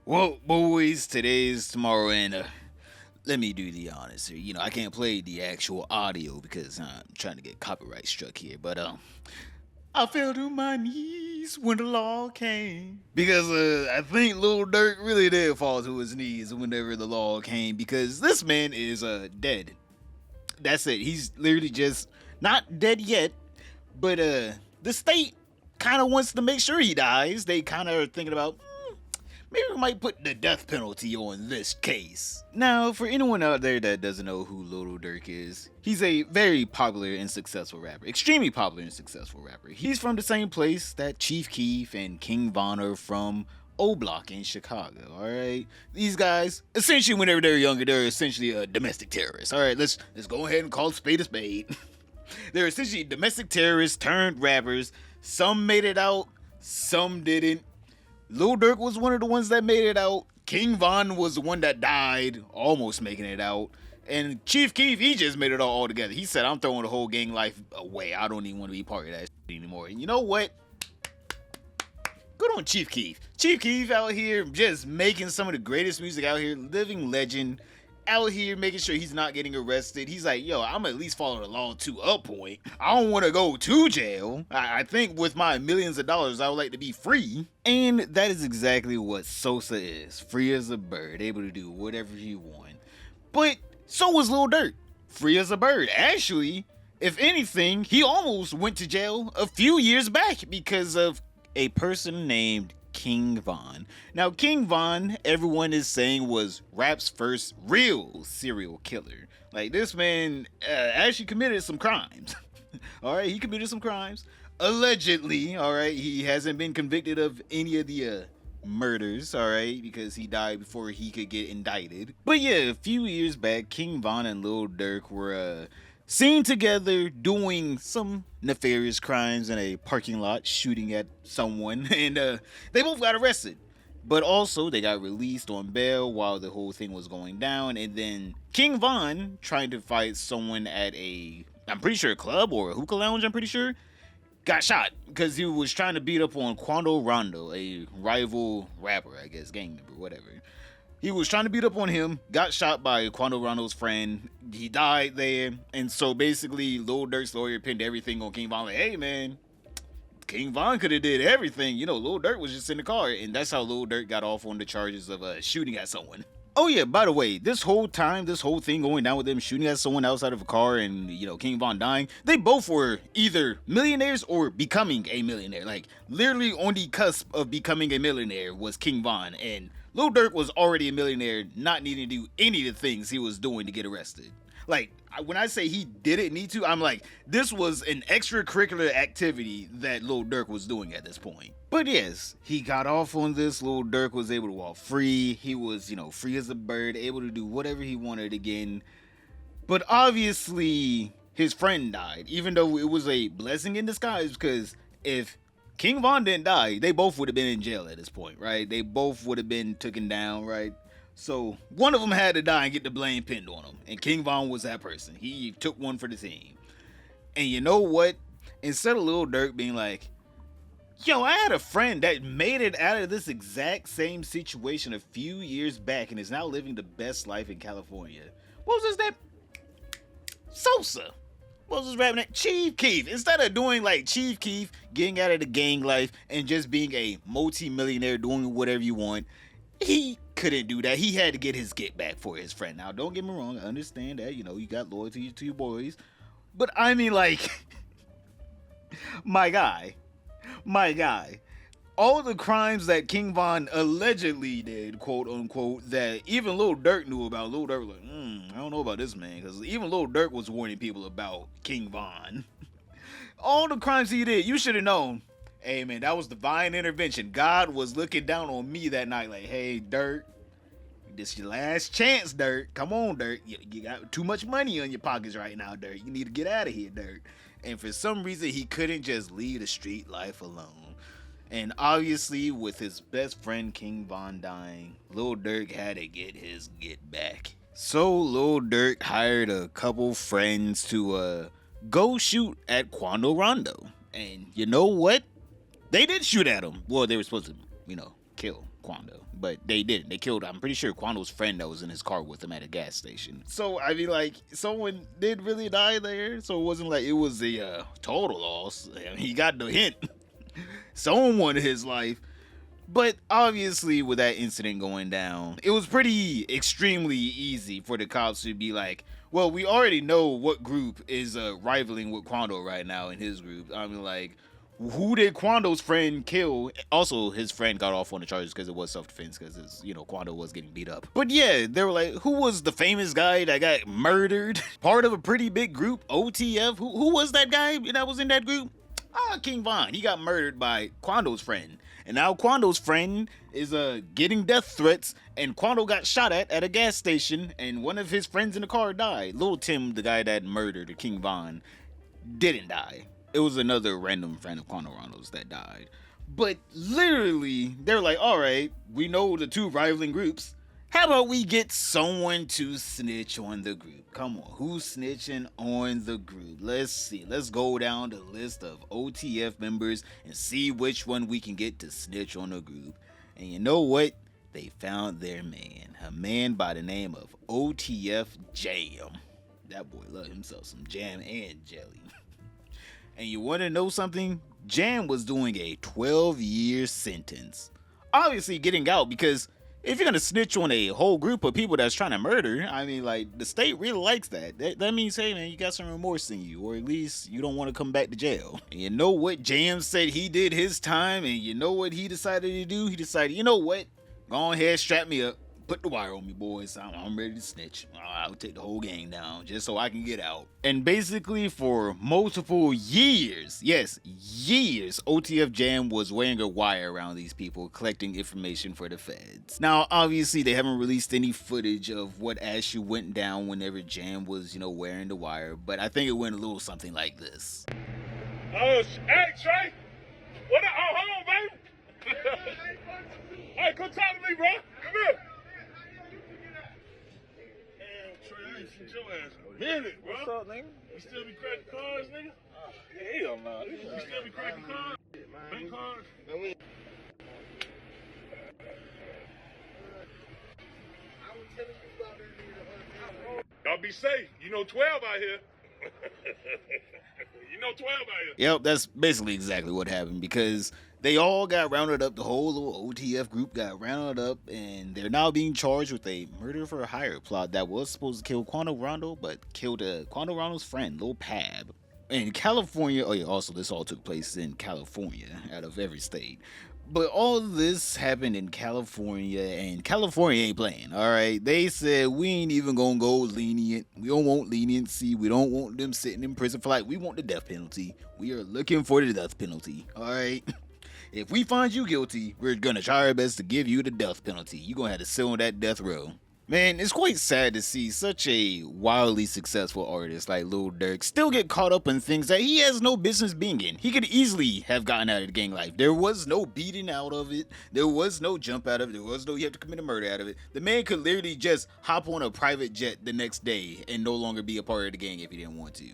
Well, boys, today's tomorrow, and let me do the honors here. I can't play the actual audio because I'm trying to get copyright struck here. But I fell to my knees when the law came because I think Lil Durk really did fall to his knees whenever the law came because this man is dead. That's it. He's literally just not dead yet, but the state kind of wants to make sure he dies. They kind of are thinking about maybe we might put the death penalty on this case. Now, for anyone out there that doesn't know who Lil Durk is, he's a very popular and successful rapper. Extremely popular and successful rapper. He's from the same place that Chief Keef and King Von are from, O Block in Chicago, alright? These guys, essentially whenever they're younger, they're essentially domestic terrorists. Alright, let's go ahead and call a spade a spade. They're essentially domestic terrorists turned rappers. Some made it out, some didn't. Lil Durk was one of the ones that made it out. King Von was the one that died, almost making it out. And Chief Keef, he just made it all together. He said, I'm throwing the whole gang life away. I don't even want to be part of that shit anymore. And you know what? Good on Chief Keef. Chief Keef out here just making some of the greatest music out here. Living legend. Out here making sure he's not getting arrested. He's like, yo, I'm at least following the law to a point. I don't want to go to jail. I think with my millions of dollars, I would like to be free. And that is exactly what Sosa is. Free as a bird, able to do whatever he wants. But so was Lil Durk. Free as a bird. Actually, if anything, he almost went to jail a few years back because of a person named King Von. Now, King Von, everyone is saying, was rap's first real serial killer. Like, this man actually committed some crimes. Alright, he committed some crimes. Allegedly, alright, he hasn't been convicted of any of the murders, alright, because he died before he could get indicted. But yeah, a few years back, King Von and Lil Durk were seen together doing some nefarious crimes in a parking lot, shooting at someone, and they both got arrested. But also, they got released on bail while the whole thing was going down, and then King Von tried to fight someone at I'm pretty sure a club or a hookah lounge, I'm pretty sure, got shot because he was trying to beat up on Quando Rondo, a rival rapper, I guess, gang member, whatever. He was trying to beat up on him, got shot by Quando Rondo's friend. He died there. And so basically, Lil Durk's lawyer pinned everything on King Von. Like, hey, man, King Von could have did everything. Lil Durk was just in the car. And that's how Lil Durk got off on the charges of shooting at someone. Oh, yeah, by the way, this whole thing going down with them shooting at someone outside of a car and, King Von dying, they both were either millionaires or becoming a millionaire. Like, literally on the cusp of becoming a millionaire was King Von. And Lil Durk was already a millionaire, not needing to do any of the things he was doing to get arrested. Like, when I say he didn't need to, I'm like, this was an extracurricular activity that Lil Durk was doing at this point. But yes, he got off on this. Lil Durk was able to walk free. He was, free as a bird, able to do whatever he wanted again. But obviously, his friend died, even though it was a blessing in disguise, because if King Von didn't die, they both would have been in jail at this point, right? They both would have been taken down, right? So one of them had to die and get the blame pinned on him. And King Von was that person. He took one for the team. And you know what? Instead of Lil Durk being like, yo, I had a friend that made it out of this exact same situation a few years back and is now living the best life in California. What was his name? Sosa. What was his rap name? Chief Keef. Instead of doing like Chief Keef, getting out of the gang life and just being a multi-millionaire doing whatever you want, he couldn't do that. He had to get his get back for his friend. Now, don't get me wrong. I understand that. You got loyalty to your boys. But I mean, like, my guy. All the crimes that King Von allegedly did, quote unquote, that even Lil Durk knew about. Lil Durk was like, I don't know about this man, because even Lil Durk was warning people about King Von. All the crimes he did, you should have known. Hey man, that was divine intervention. God was looking down on me that night like, hey Durk, this your last chance, Durk. Come on, Durk. You got too much money on your pockets right now, Durk. You need to get out of here, Durk. And for some reason, he couldn't just leave the street life alone. And obviously, with his best friend King Von dying, Lil Durk had to get his get back. So Lil Durk hired a couple friends to go shoot at Quando Rondo. And you know what? They did shoot at him. Well, they were supposed to, kill Quando, but they didn't. They killed, I'm pretty sure, Quando's friend that was in his car with him at a gas station. So, I mean, like, someone did really die there, so it wasn't like it was a total loss. I mean, he got the hint. Someone wanted his life. But obviously, with that incident going down, it was pretty extremely easy for the cops to be like, well, we already know what group is rivaling with Quando right now in his group. I mean, like, who did Quando's friend kill? Also, his friend got off on the charges because it was self-defense because, Quando was getting beat up. But yeah, they were like, who was the famous guy that got murdered? Part of a pretty big group, OTF? Who was that guy that was in that group? King Von. He got murdered by Quando's friend. And now Quando's friend is getting death threats, and Quando got shot at a gas station, and one of his friends in the car died. Lil Tim, the guy that murdered King Von, didn't die. It was another random friend of Quando Rondo's that died. But literally, they're like, all right, we know the two rivaling groups. How about we get someone to snitch on the group? Come on, who's snitching on the group? Let's see. Let's go down the list of OTF members and see which one we can get to snitch on the group. And you know what? They found their man. A man by the name of OTF Jam. That boy loved himself some jam and jelly. And you want to know something? Jam was doing a 12-year sentence. Obviously getting out because if you're gonna snitch on a whole group of people that's trying to murder, I mean, like, the state really likes that. That means, hey, man, you got some remorse in you, or at least you don't want to come back to jail. And you know what? Jam said he did his time, and you know what he decided to do? He decided, you know what? Go ahead, strap me up. Put the wire on me, boys. I'm ready to snitch. I'll take the whole gang down just so I can get out. And basically for multiple years, yes, years, OTF Jam was wearing a wire around these people, collecting information for the feds. Now, obviously, they haven't released any footage of what actually went down whenever Jam was, wearing the wire, but I think it went a little something like this. Hey, Trey. What up? Oh, hold on, baby. Hey, come talk to me, bro. Come here. Your ass. Hit it, bro. What's up, nigga? You still be cracking cars, nigga? Hell no. You still be cracking cars? Bank cars? Y'all be safe. 12 out here. 12 out here. Yep, that's basically exactly what happened because they all got rounded up. The whole little OTF group got rounded up, and they're now being charged with a murder for hire plot that was supposed to kill Quando Rondo, but killed Quando Rondo's friend, Lil Pab. In California, oh yeah, also this all took place in California, out of every state. But all of this happened in California, and California ain't playing, all right? They said, we ain't even gonna go lenient. We don't want leniency. We don't want them sitting in prison for life. We want the death penalty. We are looking for the death penalty, all right? If we find you guilty, we're gonna try our best to give you the death penalty. You're gonna have to sit on that death row. Man, it's quite sad to see such a wildly successful artist like Lil Durk still get caught up in things that he has no business being in. He could easily have gotten out of the gang life. There was no beating out of it. There was no jump out of it. There was no you have to commit a murder out of it. The man could literally just hop on a private jet the next day and no longer be a part of the gang if he didn't want to.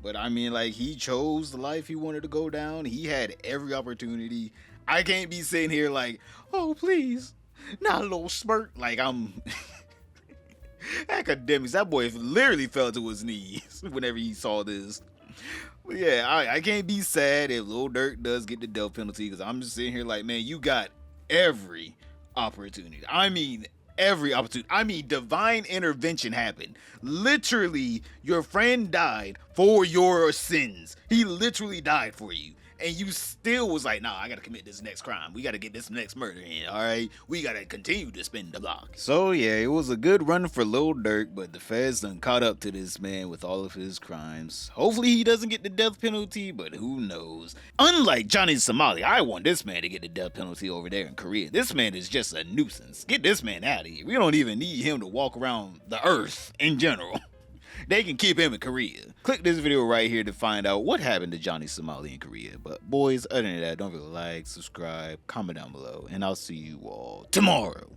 But I mean, like, he chose the life he wanted to go down. He had every opportunity. I can't be sitting here like, oh, please, not a little smirk. Like, I'm... Academics, that boy literally fell to his knees whenever he saw this. But yeah, I can't be sad if Lil Durk does get the death penalty because I'm just sitting here like, man, you got every opportunity. I mean, every opportunity. I mean, divine intervention happened. Literally, your friend died for your sins. He literally died for you. And you still was like, nah, I gotta commit this next crime. We gotta get this next murder in, all right? We gotta continue to spin the block. So yeah, it was a good run for Lil Durk, but the feds done caught up to this man with all of his crimes. Hopefully he doesn't get the death penalty, but who knows? Unlike Johnny Somali, I want this man to get the death penalty over there in Korea. This man is just a nuisance. Get this man out of here. We don't even need him to walk around the earth in general. They can keep him in Korea. Click this video right here to find out what happened to Johnny Somali in Korea. But boys, other than that, don't forget to like, subscribe, comment down below, and I'll see you all tomorrow.